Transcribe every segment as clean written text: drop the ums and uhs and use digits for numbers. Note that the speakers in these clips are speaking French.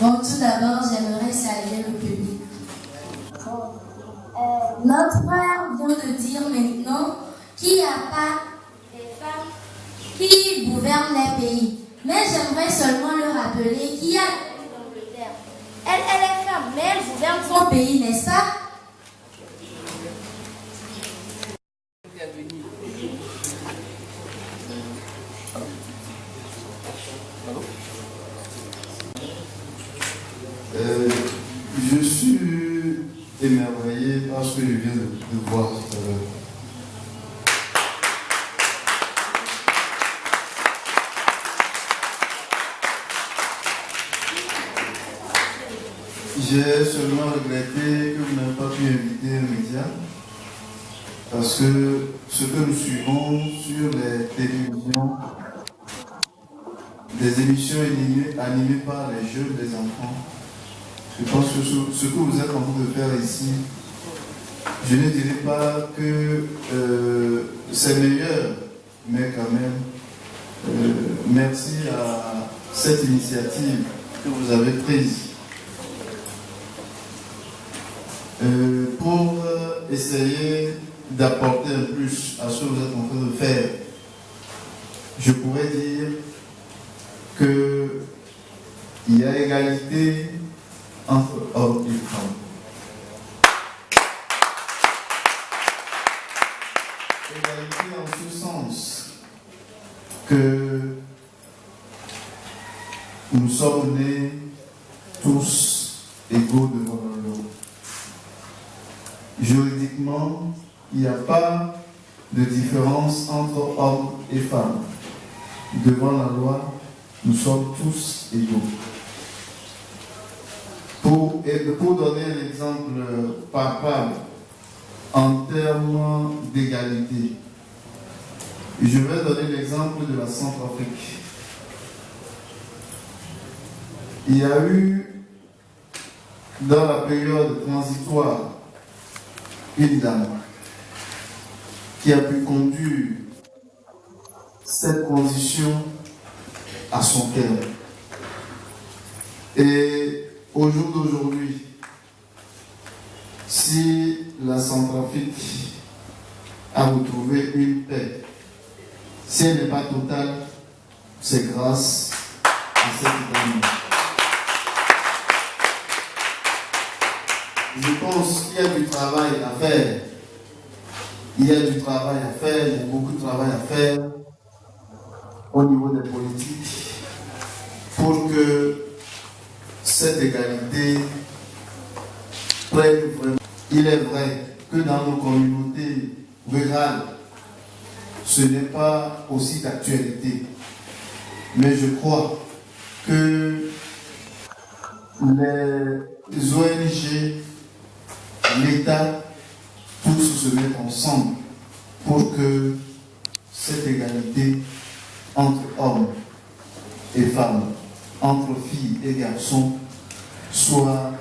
Bon, tout d'abord, j'aimerais saluer le public. Notre frère vient de dire maintenant qu'il n'y a pas des femmes qui gouvernent les pays. Mais j'aimerais seulement le rappeler qu'il y a l'Angleterre. Elle est femme, mais elle gouverne son pays, n'est-ce pas? Je suis émerveillé par ce que je viens de voir tout à l'heure. J'ai seulement regretté que vous n'avez pas pu inviter un média, parce que ce que nous suivons sur les télévisions, des émissions animées par les jeunes, les enfants, je pense que ce que vous êtes en train de faire ici, je ne dirais pas que c'est meilleur, mais quand même, merci à cette initiative que vous avez prise. Pour essayer d'apporter un plus à ce que vous êtes en train de faire, je pourrais dire qu'il y a égalité entre hommes et femmes. Égalité en ce sens que nous sommes nés tous égaux devant la loi. Juridiquement, il n'y a pas de différence entre hommes et femmes. Devant la loi, nous sommes tous égaux. Pour donner un exemple palpable en termes d'égalité, je vais donner l'exemple de la Centrafrique. Il y a eu, dans la période transitoire, une dame qui a pu conduire cette transition à son cœur. Et au jour d'aujourd'hui, si la Centrafrique a retrouvé une paix, si elle n'est pas totale, c'est grâce à cette dame. Je pense qu'il y a du travail à faire. Il y a du travail à faire, il y a beaucoup de travail à faire au niveau des politiques pour que cette égalité prenne vraiment. Il est vrai que dans nos communautés rurales, ce n'est pas aussi d'actualité. Mais je crois que les ONG, l'État, tous se mettent ensemble pour que cette égalité entre hommes et femmes, entre filles et garçons, soit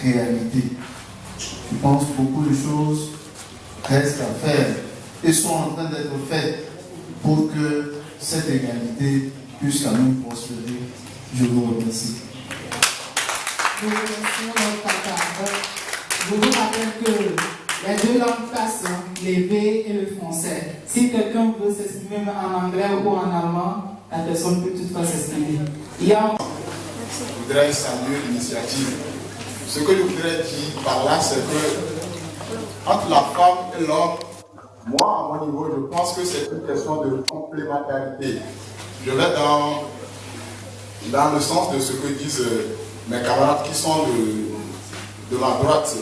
réalité. Je pense que beaucoup de choses restent à faire et sont en train d'être faites pour que cette égalité puisse quand même prospérer. Je vous remercie. Nous remercions notre papa. Je vous rappelle que les deux langues passent, les V et le français. Si quelqu'un veut s'exprimer en anglais ou en allemand, la personne peut toutefois s'exprimer. Je voudrais saluer l'initiative. Ce que je voudrais dire par là, c'est que entre la femme et l'homme, moi, à mon niveau, je pense que c'est une question de complémentarité. Je vais dans le sens de ce que disent mes camarades qui sont de la droite.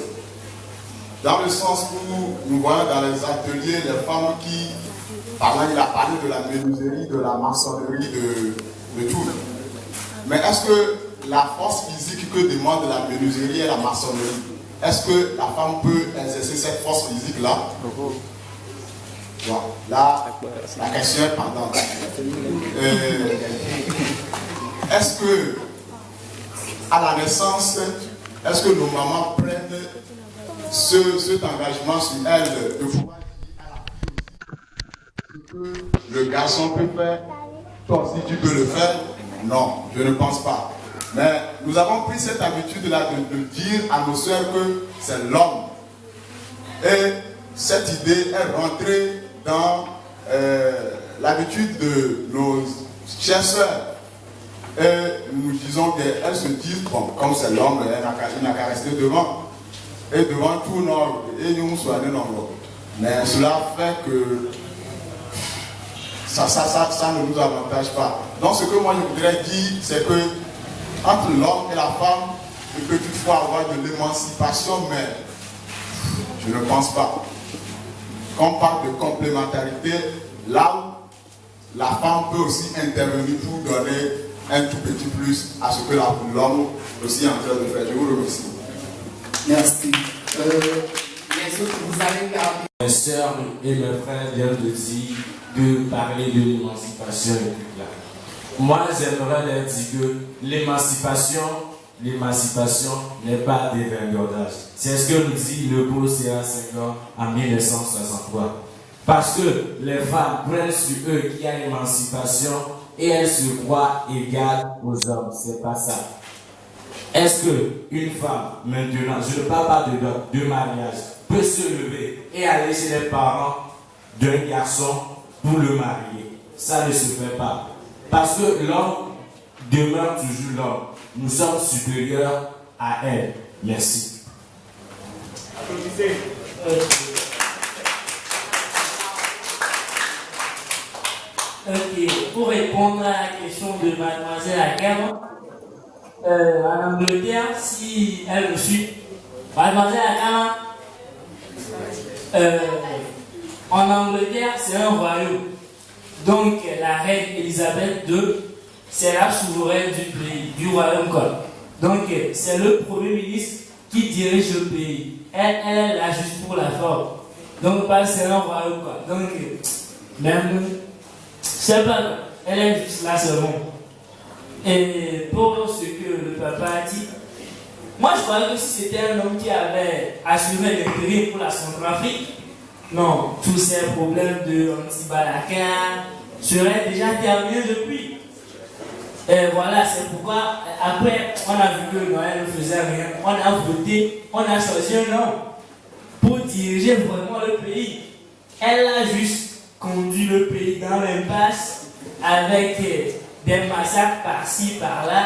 Dans le sens où nous voyons dans les ateliers les femmes qui, par là, il a parlé de la menuiserie, de la maçonnerie, de tout. Mais est-ce que la force physique que demande la menuiserie et la maçonnerie, est-ce que la femme peut exercer cette force physique-là? Bon, là, la question est pendante. Est-ce que, à la naissance, est-ce que nos mamans prennent cet engagement sur elles de pouvoir dire à la fille ce que le garçon peut faire, toi aussi tu peux le faire? Non, je ne pense pas. Mais nous avons pris cette habitude-là de dire à nos soeurs que c'est l'homme. Et cette idée est rentrée dans l'habitude de nos chères soeurs. Et nous disons qu'elles se disent, bon, comme c'est l'homme, il n'a qu'à rester devant. Et devant tout notre, et nous soyons dans l'homme. Mais cela fait que ça ne nous avantage pas. Donc ce que moi je voudrais dire, c'est que entre l'homme et la femme, il peut toutefois avoir de l'émancipation, mais je ne pense pas. Quand on parle de complémentarité, là où la femme peut aussi intervenir pour donner un tout petit plus à ce que l'homme aussi est en train de faire. Je vous remercie. Merci. Les autres, vous avez gardé. Mes soeurs et mes frères viennent de parler de l'émancipation et tout là. Moi, j'aimerais leur dire que l'émancipation n'est pas des vagabondages. C'est ce que nous dit le beau CA5 en 1963. Parce que les femmes prennent sur eux qu'il y a l'émancipation et elles se croient égales aux hommes. C'est pas ça. Est-ce qu'une femme, maintenant, je ne parle pas de mariage, peut se lever et aller chez les parents d'un garçon pour le marier? Ça ne se fait pas. Parce que l'homme demeure toujours l'homme. Nous sommes supérieurs à elle. Merci. Applaudissez. Ok, pour répondre à la question de mademoiselle Akam, en Angleterre, si elle me suit, mademoiselle Akam, en Angleterre, c'est un royaume. Donc, la reine Elisabeth II, c'est la souveraine du pays, du royaume. Donc, c'est le premier ministre qui dirige le pays. Elle est là juste pour la forme. Donc, c'est un royaume. Donc, même, je sais pas, elle est juste là seulement. Et pour ce que le papa a dit, moi je croyais que si c'était un homme qui avait assuré l'intérim pour la Centrafrique, non, tous ces problèmes de anti-Balaka seraient déjà terminés depuis. Et voilà, c'est pourquoi après on a vu que Noël ne faisait rien, on a voté, on a choisi un homme pour diriger vraiment le pays. Elle a juste conduit le pays dans l'impasse avec des massacres par-ci, par-là.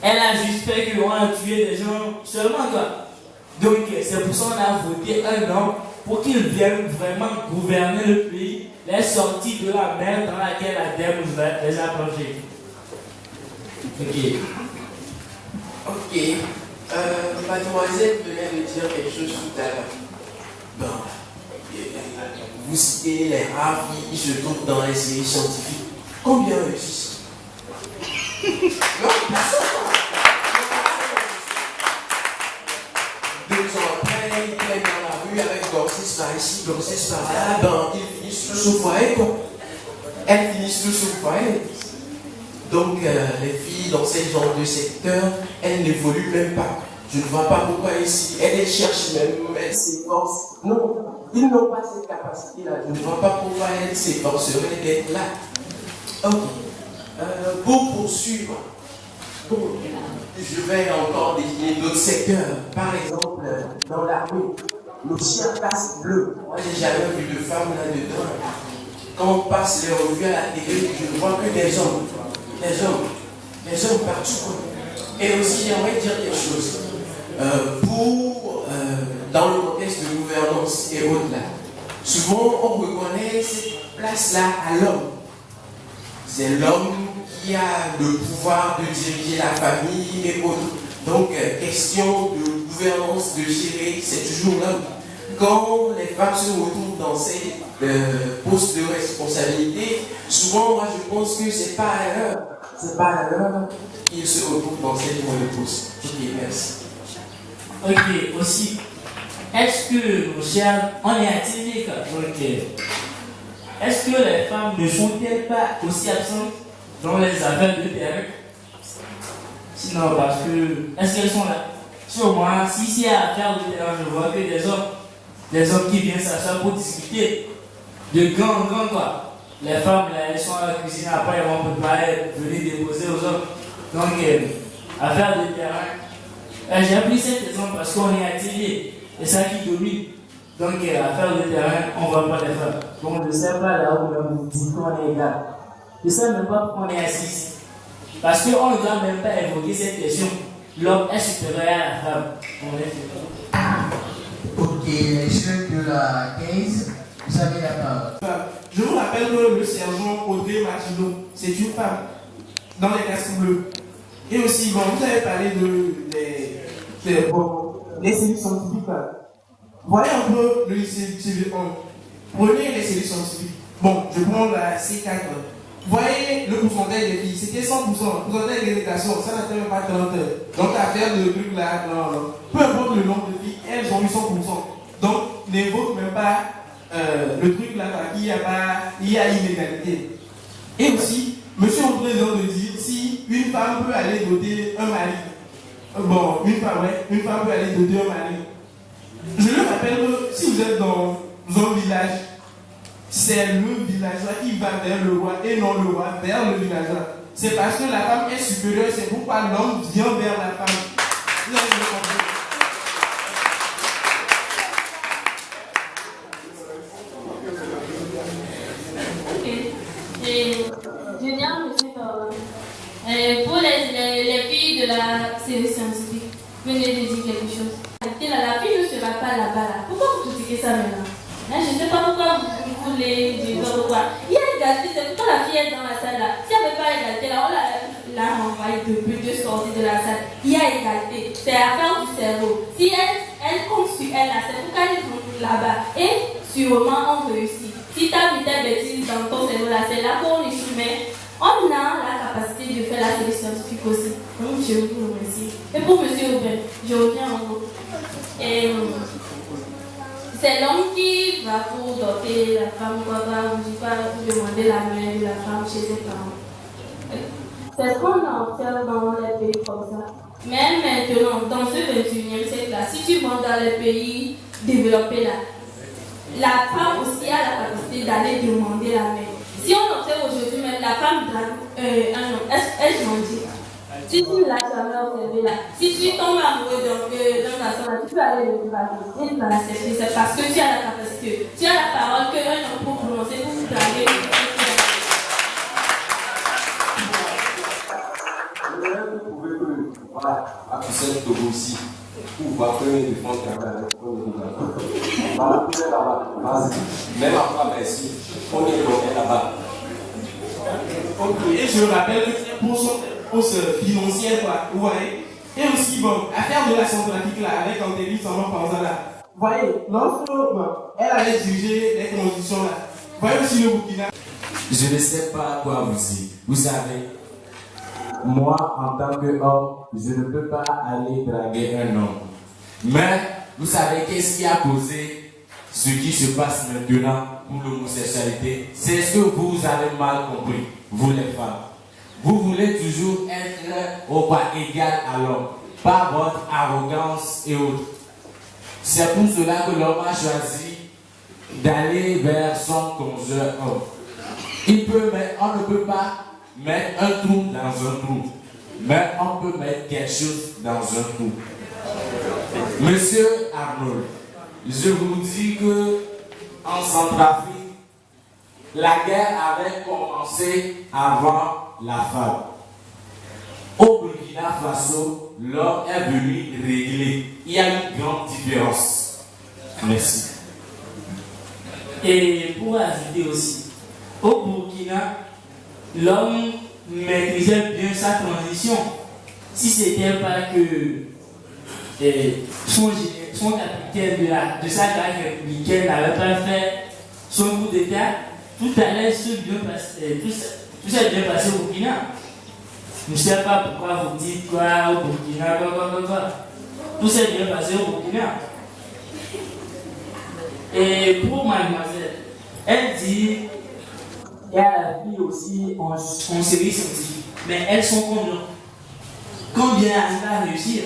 Elle a juste fait qu'on a tué des gens seulement quoi. Donc c'est pour ça qu'on a voté un homme pour qu'il vienne vraiment gouverner le pays, les sorties de la mer dans laquelle la dame les a plongés. Ok. Mademoiselle venait de dire quelque chose tout à l'heure. Bon. Vous citez les rares filles qui se trouvent dans les séries scientifiques. Combien réussissent? Non, personne. 2 ans après, ils prennent dans la rue avec grossesse par ici, grossesse par là. Ben, ils finissent tous au foyer, quoi. Elles finissent tous au foyer. Donc, les filles dans ce genre de secteur, elles n'évoluent même pas. Je ne vois pas pourquoi ici, elles cherchent même, elles s'efforcent. Non, ils n'ont pas cette capacité-là. Je ne vois pas pourquoi elles s'efforceraient d'être là. Ok. Pour poursuivre, je vais encore définir d'autres secteurs. Par exemple, dans l'armée, nos chiens passent bleus. Moi, j'ai jamais vu de femmes là-dedans. Quand on passe les revues à la télé, je ne vois que des hommes. Des hommes partout. Et aussi, j'aimerais dire quelque chose. Dans le contexte de gouvernance et au-delà, souvent on reconnaît cette place-là à l'homme. C'est l'homme qui a le pouvoir de diriger la famille et autres. Donc, question de gouvernance, de gérer, c'est toujours l'homme. Quand les femmes se retrouvent dans ces postes de responsabilité, souvent, moi je pense que c'est pas à l'heure. C'est pas à l'heure qu'ils se retrouvent dans ces postes. Ok, merci. Ok, aussi, est-ce que nos chers, on est actifs, donc, est-ce que les femmes ne sont-elles pas aussi absentes dans les affaires de terrain? Sinon, parce que, est-ce qu'elles sont là? Sur moi, si c'est à affaire de terrain, je vois que des hommes qui viennent s'asseoir pour discuter de grands quoi. Les femmes, là, elles sont à la cuisine, après elles vont préparer, venir déposer aux hommes. Donc, affaire de terrain. J'ai appris cet exemple parce qu'on est atelier. Et ça qui domine. Donc, affaire de terrain, on ne va pas les faire. Donc, je ne sais pas là où on vous dit qu'on est égal. Je ne sais même pas pourquoi on est assis. Parce qu'on ne doit même pas évoquer cette question. L'homme est supérieur à la femme. On est fait. Ok, les jeunes de la 15, vous avez la parole. Je vous rappelle que le sergent Audrey Martino, c'est une femme dans les casques bleus. Et aussi, bon, vous avez parlé des cellules scientifiques. Voyez un peu le lycée civil 1. Prenez les cellules scientifiques. Bon, je prends la C4. Voyez le pourcentage des filles, c'était 100%. Le pourcentage d'intégration, ça n'atteint même pas 30 heures. Donc, à faire le truc là, non. Peu importe le nombre de filles, elles ont eu 100%. Donc, n'évoque même pas le truc là, il y a inégalité. Et aussi, monsieur le président de dire si une femme peut aller doter un mari. Bon, une femme peut aller doter un mari. Je le rappelle que si vous êtes dans un village, c'est le villageois qui va vers le roi et non le roi vers le villageois. C'est parce que la femme est supérieure, c'est pourquoi l'homme vient vers la femme. Je viens, monsieur Paolo. Pour les filles de la série scientifique, venez de dire quelque chose. La fille ne sera pas là-bas. Pourquoi vous critiquez ça maintenant? Je ne sais pas pourquoi vous voulez dire pourquoi. Il y a égalité, c'est pourquoi la fille est dans la salle là. Si elle ne veut pas égalité, là, on l'a renvoyée depuis 2 sorties de la salle. Il y a égalité, c'est affaire du cerveau. Si elle compte sur elle là, c'est pourquoi elle est là-bas. Et sûrement on réussit. Si tu as mis ta bêtise dans ton cerveau là, c'est là qu'on échoue, mais on a la capacité de faire la série scientifique aussi. Donc je vous remercie. Et pour M. Aubin, je reviens en haut. C'est l'homme qui va pour doter la femme, va vous demander la main de la femme chez ses parents. C'est ce qu'on observe dans les pays comme ça. Mais maintenant, dans ce 21e siècle-là, si tu vas dans les pays développés là, la femme aussi a la capacité d'aller demander la main. Si on observe aujourd'hui, même la femme drague un homme, elle grandit. Si tu ne l'as jamais observé là, si tu tombes amoureux d'un garçon là, tu peux aller le draguer. Il va l'accepter, c'est parce que tu as la capacité. Tu as la parole qu'un homme peut prononcer pour vous draguer. Vous pouvez que, voilà, à Poussette Togo aussi, pour voir que les défenses voilà, vous êtes là-bas, vas-y. Même après, merci. On est bloqué là-bas. Ok, et je rappelle que c'est pour son hausse financière, quoi, vous voyez. Et aussi, bon, affaire de la Centrafrique là, avec Antélie, sans par exemple là. Vous voyez, lorsque elle allait diriger les transitions là, vous voyez aussi le Burkina. Je ne sais pas quoi vous dire. Vous savez, moi, en tant qu'homme, je ne peux pas aller draguer un homme. Mais, vous savez, qu'est-ce qui a causé ce qui se passe maintenant pour l'homosexualité? C'est ce que vous avez mal compris, vous les femmes. Vous voulez toujours être au pas égal à l'homme, par votre arrogance et autres. C'est pour cela que l'homme a choisi d'aller vers son conjoint homme. On ne peut pas mettre un trou dans un trou, mais on peut mettre quelque chose dans un trou. Monsieur Arnold, je vous dis que en Centrafrique, la guerre avait commencé avant la femme. Au Burkina Faso, l'homme est venu régler. Il y a une grande différence. Merci. Et pour ajouter aussi, au Burkina, l'homme maîtrisait bien sa transition. Si c'était pas que son capitaine de sa garde républicaine n'avait pas fait son coup d'état, tout allait se bien passer. Tout s'est bien passé au Burkina. Je ne sais pas pourquoi vous dites quoi au Burkina, quoi. Tout s'est bien passé au Burkina. Et pour mademoiselle, elle dit il y a la fille aussi en série scientifique. Mais elles sont combien? Combien arrivent à réussir?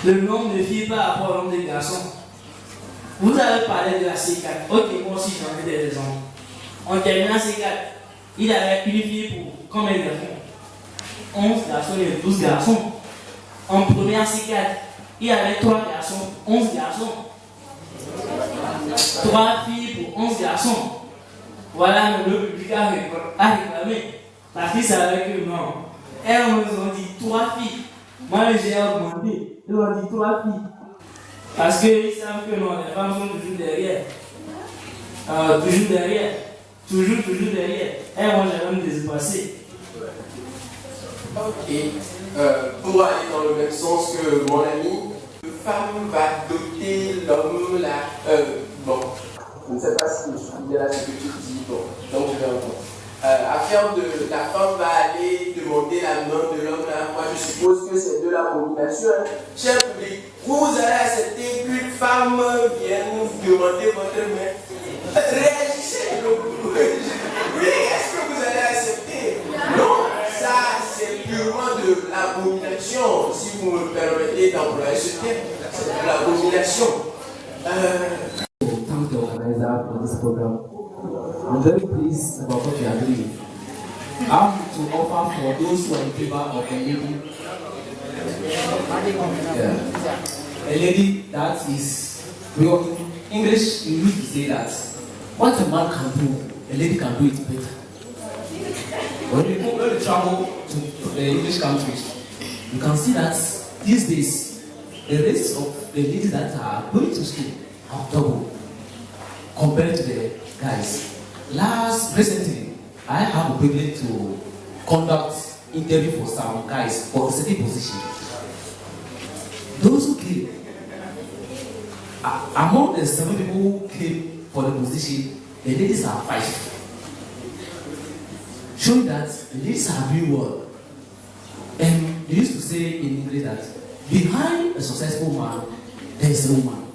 Le nombre de filles par rapport au nombre de garçons. Vous avez parlé de la C4. Ok, moi aussi j'en ai des exemples. On termine la C4. Il avait une fille pour combien de garçons? 11 garçons et 12 garçons. En première C4, il y avait 3 garçons, 11 garçons. 3 filles pour 11 garçons. Voilà, le public a réclamé. Parce qu'ils savaient que non. Elles nous ont dit 3 filles. Moi, j'ai augmenté. Ils ont dit 3 filles. Parce qu'ils savent que non, les femmes sont toujours derrière. Toujours derrière. Toujours derrière. Elles vont jamais me dépasser. Ok. Pour aller dans le même sens que mon ami, la femme va doter l'homme là. Bon, je ne sais pas si je suis bien là ce que tu dis. Bon, donc je vais entendre. Afin de la femme va aller demander la main de l'homme là. Moi je suppose que c'est de l'abomination. Hein. Cher public, vous allez accepter qu'une femme vienne vous demander votre main. Réagissez. Oui, est-ce que vous allez accepter? Non, ça c'est purement de l'abomination. Si vous me permettez d'employer ce terme, c'est de l'abomination. Thank the organizer for this program. I'm very pleased about what you are doing. I have to offer for those who are in favor of a lady. A lady that is, in English, we used to say that what a man can do, a lady can do it better. When you travel to the English countries, you can see that these days, the rates of the ladies that are going to school have doubled compared to the guys. Recently, I have a privilege to conduct interview for some guys for a certain position. Those who came, among the 7 people who came for the position, the ladies are 5. Showing that the ladies are doing well. And they used to say in English that behind a successful man, there is a woman.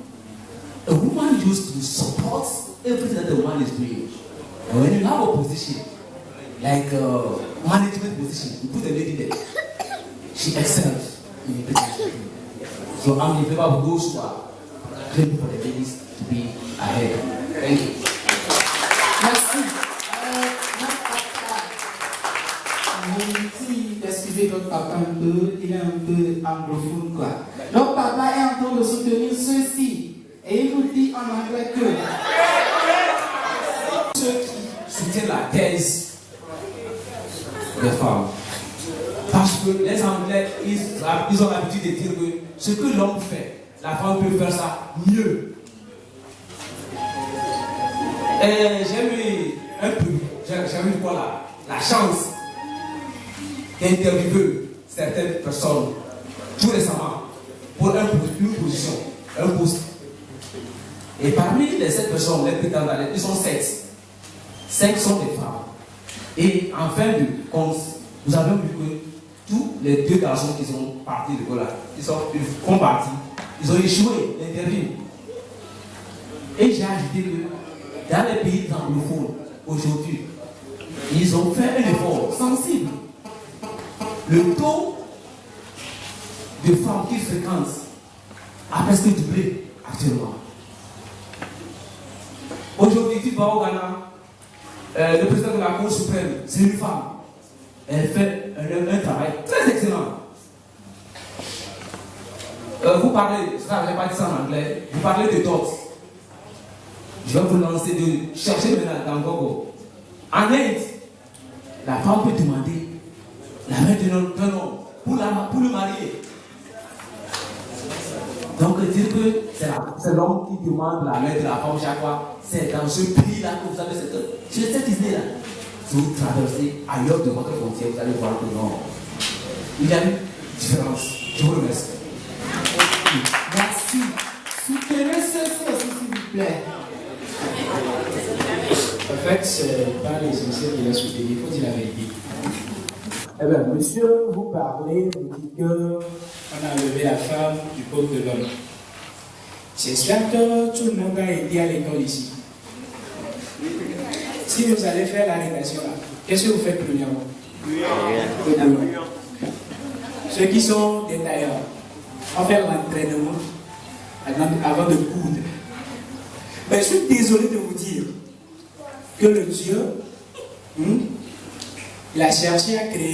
A woman used to support everything that the woman is doing. And when you have a position, like a management position, you put a lady there, she excels in everything. So I'm in favor of those who are claiming for the ladies to be ahead. Thank you. Merci. Excusez votre papa un peu, il est un peu anglophone quoi. Donc papa est en train de soutenir ceci. Et il nous dit en anglais que ceux qui soutiennent la thèse des femmes, parce que les Anglais, ils ont l'habitude de dire que ce que l'homme fait, la femme peut faire ça mieux. Et j'ai eu la chance d'interviewer certaines personnes tout récemment pour une position, un poste. Et parmi les 7 personnes, les prétendants, ils sont 7. 5 sont des femmes. Et en fin de compte, nous avons vu que tous les 2 garçons qui sont partis de l'école, ils sont combattus, ils ont échoué l'interview. Et j'ai ajouté que dans les pays anglophones, aujourd'hui, ils ont fait un effort sensible. Le taux de femmes qui fréquentent a presque doublé actuellement. Aujourd'hui, tu vas au Ghana, le président de la Cour suprême, c'est une femme. Elle fait un travail très excellent. Vous parlez, ça je n'ai pas dit ça en anglais, vous parlez de dot. Je vais vous lancer de chercher maintenant dans Google. En Inde, la femme peut demander la main d'un homme pour le marier. Donc dire que c'est l'homme qui demande la main de la femme chaque fois, c'est dans ce pays-là que vous avez cette idée-là. Si vous traversez ailleurs de votre frontière, vous allez voir que non. Il y a une différence. Je vous remercie. merci. Soutenez ceci, s'il vous plaît. En fait, c'est pas l'essentiel de la soutenir, il faut dire la vérité. Eh bien, monsieur, vous parlez, vous dites que on a enlevé la femme du peuple de l'homme. J'espère que tout le monde a été à l'école ici. Si vous allez faire la rédaction, qu'est-ce que vous faites premièrement? Ceux qui sont détaillants vont faire l'entraînement avant de coudre. Mais je suis désolé de vous dire que le Dieu, il a cherché à créer